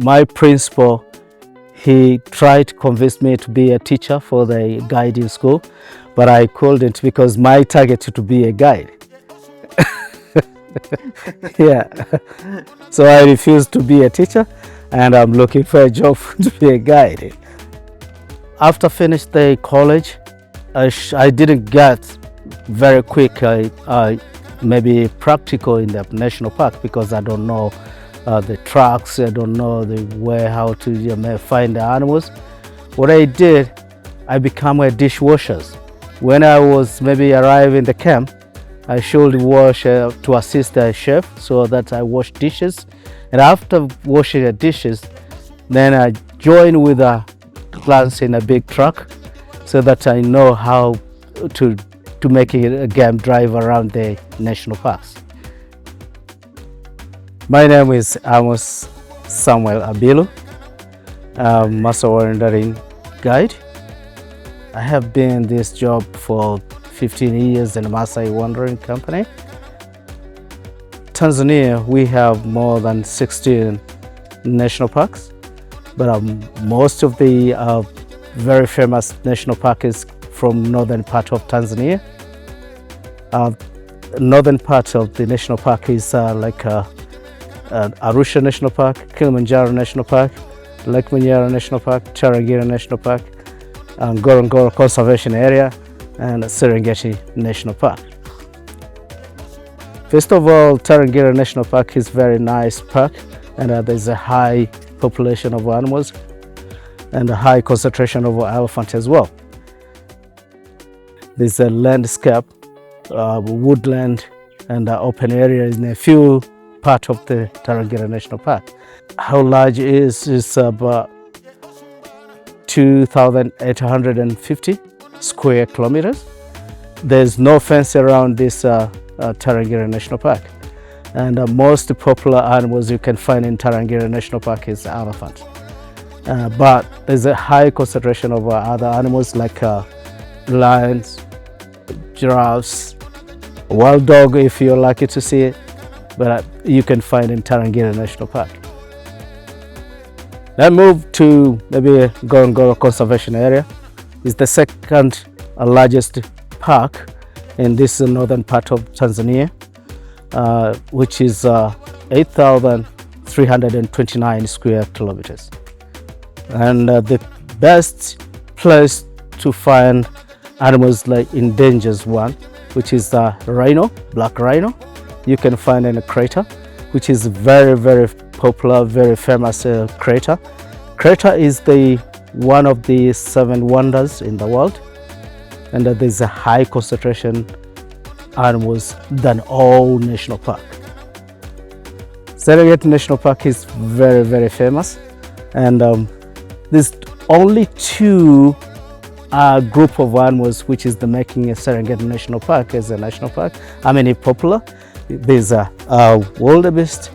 my principal, he tried to convince me to be a teacher for the guiding school, but I couldn't because my target is to be a guide. Yeah. So I refused to be a teacher, and I'm looking for a job to be a guide. After finished the college, I didn't get very quick maybe practical in the national park because I don't know the tracks, I don't know the way how to find the animals. What I did, I became a dishwasher. When I was maybe arrive in the camp, I should wash to assist the chef so that I wash dishes. And after washing the dishes, then I join with the clans in a big truck so that I know how to make a game drive around the national parks. My name is Amos Samuel Abilu, Maasai wandering guide. I have been in this job for 15 years in the Maasai wandering company. Tanzania, we have more than 16 national parks, but most of the very famous national park is from northern part of Tanzania. Northern part of the national park is like Arusha National Park, Kilimanjaro National Park, Lake Manyara National Park, Tarangire National Park, Ngorongoro Conservation Area, and Serengeti National Park. First of all, Tarangire National Park is a very nice park, and there's a high population of animals and a high concentration of elephants as well. There's a landscape, woodland, and open areas in a few parts of the Tarangire National Park. How large it is about 2,850 square kilometers. There's no fence around this Tarangire National Park. And the most popular animals you can find in Tarangire National Park is elephant. But there's a high concentration of other animals like lions, giraffes, wild dog if you're lucky to see it, but you can find in Tarangire National Park. Let's move to maybe Ngorongoro Conservation Area. It's the second largest park in this northern part of Tanzania, which is 8,329 square kilometers. And the best place to find animals like endangered one, which is the rhino, black rhino, you can find in a crater, which is very, very popular, very famous crater. Crater is one of the 7 wonders in the world, and there's a high concentration animals than all national park. Serengeti National Park is very, very famous, and there's only 2 group of animals which is making a Serengeti National Park as a national park. I mean, popular. There's a wildebeest,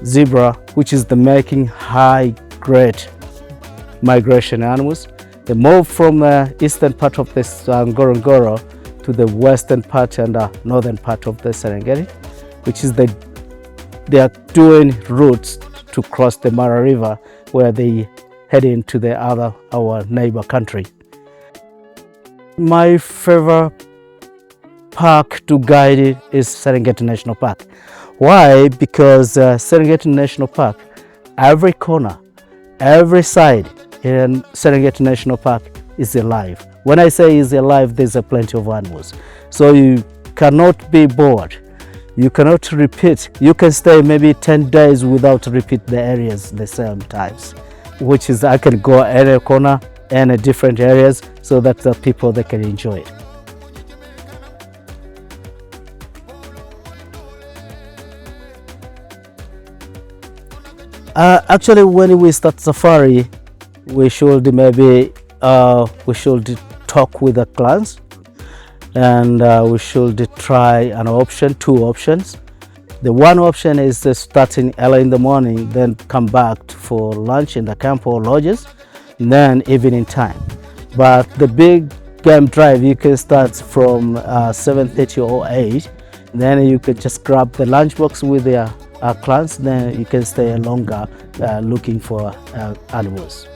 zebra, which is making high grade migration animals. They move from the eastern part of this Ngorongoro to the western part and northern part of the Serengeti, which is they are doing routes to cross the Mara River, where they head into our neighbor country. My favorite park to guide is Serengeti National Park. Why? Because Serengeti National Park, every corner, every side in Serengeti National Park is alive. When I say is alive, there's plenty of animals. So you cannot be bored. You cannot repeat. You can stay maybe 10 days without repeat the areas the same times, which is I can go any corner and different areas so that the people they can enjoy it. Actually, when we start safari, we should maybe talk with the clans, and we should try two options. The one option is starting early in the morning, then come back for lunch in the camp or lodges, then evening time. But the big game drive, you can start from 7:30 or 8. Then you could just grab the lunchbox with clans, then you can stay longer looking for animals.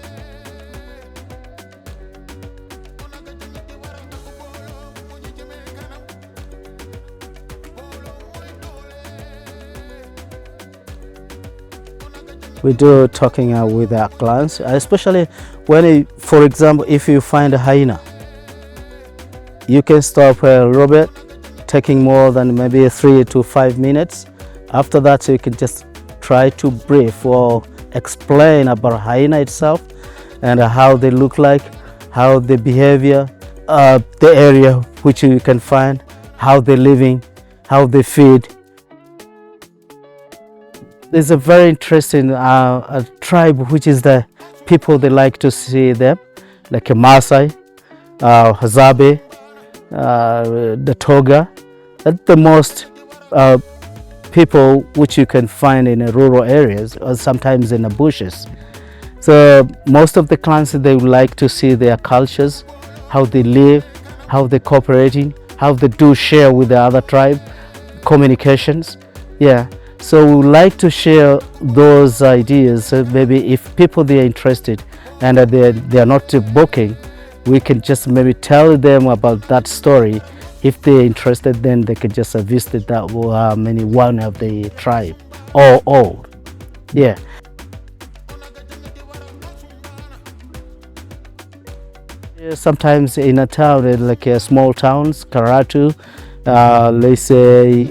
We do talking with our clients, especially when, for example, if you find a hyena, you can stop a robot, taking more than maybe 3 to 5 minutes. After that, you can just try to brief or explain about hyena itself and how they look like, how the behavior, the area which you can find, how they're living, how they feed. There's a very interesting a tribe which is the people they like to see them, like a Maasai, Hazabe, the Toga. That's the most people which you can find in rural areas or sometimes in the bushes. So most of the clans, they would like to see their cultures, how they live, how they're cooperating, how they do share with the other tribe, communications. Yeah. So we would like to share those ideas. So maybe if people they are interested and they are not booking, we can just maybe tell them about that story. If they're interested, then they can just visit that one of the tribe or all. Yeah. Sometimes in a town, like small towns, Karatu, let's say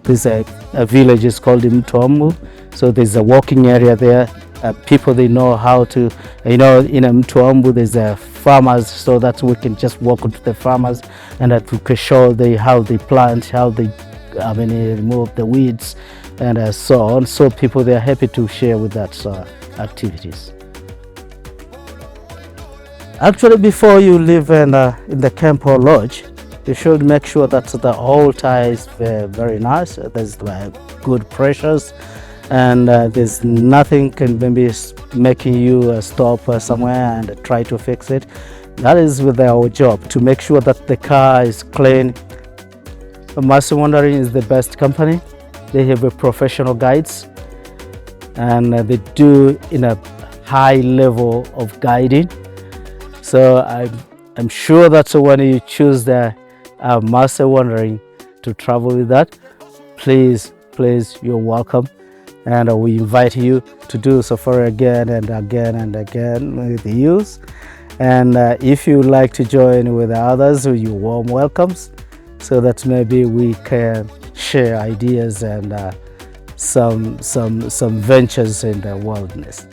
there's a village is called Mtombu, so there's a walking area there. People they know how to, in Mtombu there's farmers, so that we can just walk with the farmers and that we can show how they plant, how they remove the weeds and so on. So people they are happy to share with that activities. Actually, before you live in the camp or lodge, you should make sure that the altar is very nice. There's good pressures, and there's nothing can maybe making you stop somewhere and try to fix it. That is with our job, to make sure that the car is clean. Maasai Wandering is the best company. They have professional guides, and they do in a high level of guiding. So I'm sure that when you choose the Maasai Wandering to travel with that, please, you're welcome, and we invite you to do safari again and again and again with youth. And if you like to join with others, you warm welcomes, so that maybe we can share ideas and some ventures in the wilderness.